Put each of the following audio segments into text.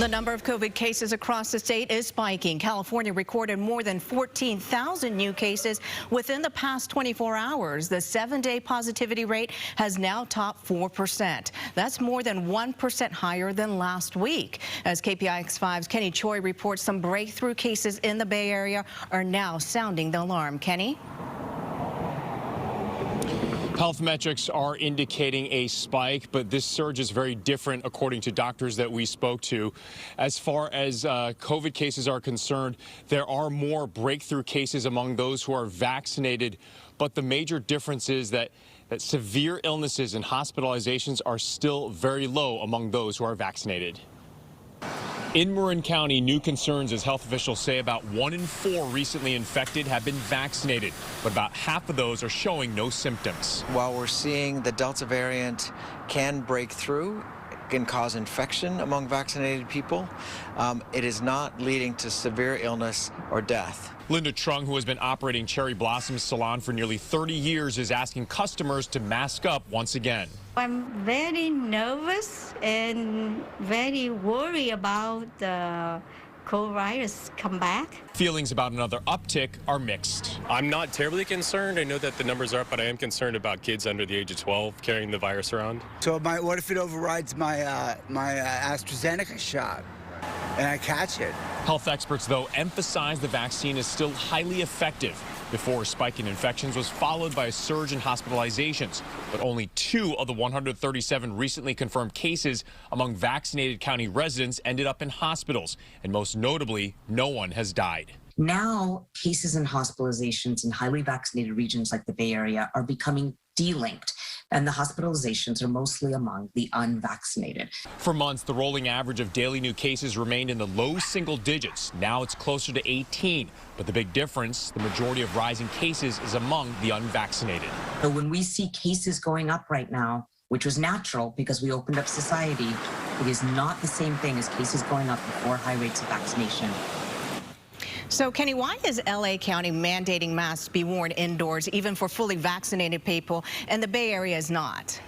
The number of COVID cases across the state is spiking. California recorded more than 14,000 new cases within the past 24 hours. The 7-day positivity rate has now topped 4%. That's more than 1% higher than last week. As KPIX5's Kenny Choi reports, some breakthrough cases in the Bay Area are now sounding the alarm. Kenny? Health metrics are indicating a spike, but this surge is very different according to doctors that we spoke to. As far as COVID cases are concerned, there are more breakthrough cases among those who are vaccinated, but the major difference is that severe illnesses and hospitalizations are still very low among those who are vaccinated. In Marin County, new concerns as health officials say about 1 in 4 recently infected have been vaccinated, but about half of those are showing no symptoms. While we're seeing the Delta variant can break through, can cause infection among vaccinated people, it is not leading to severe illness or death. Linda Trung, who has been operating Cherry Blossom's salon for nearly 30 years, is asking customers to mask up once again. I'm very nervous and very worried about the coronavirus come back. Feelings about another uptick are mixed. I'm not terribly concerned. I know that the numbers are up, but I am concerned about kids under the age of 12 carrying the virus around. So what if it overrides my AstraZeneca shot and I catch it? Health experts, though, emphasize the vaccine is still highly effective. Before, a spike in infections was followed by a surge in hospitalizations, but only 2 of the 137 recently confirmed cases among vaccinated county residents ended up in hospitals, and most notably, no one has died. Now, cases and hospitalizations in highly vaccinated regions like the Bay Area are becoming delinked, and the hospitalizations are mostly among the unvaccinated. For months, the rolling average of daily new cases remained in the low single digits. Now it's closer to 18. But the big difference, the majority of rising cases is among the unvaccinated. So when we see cases going up right now, which was natural because we opened up society, it is not the same thing as cases going up before high rates of vaccination. So, Kenny, why is L.A. County mandating masks be worn indoors, even for fully vaccinated people, and the Bay Area is not?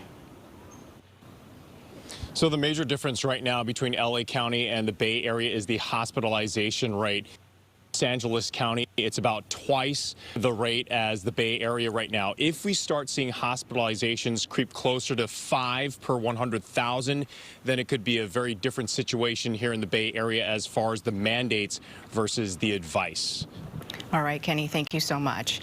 So the major difference right now between L.A. County and the Bay Area is the hospitalization rate. Los Angeles County, it's about twice the rate as the Bay Area right now. If we start seeing hospitalizations creep closer to 5 per 100,000, then it could be a very different situation here in the Bay Area as far as the mandates versus the advice. All right, Kenny, thank you so much.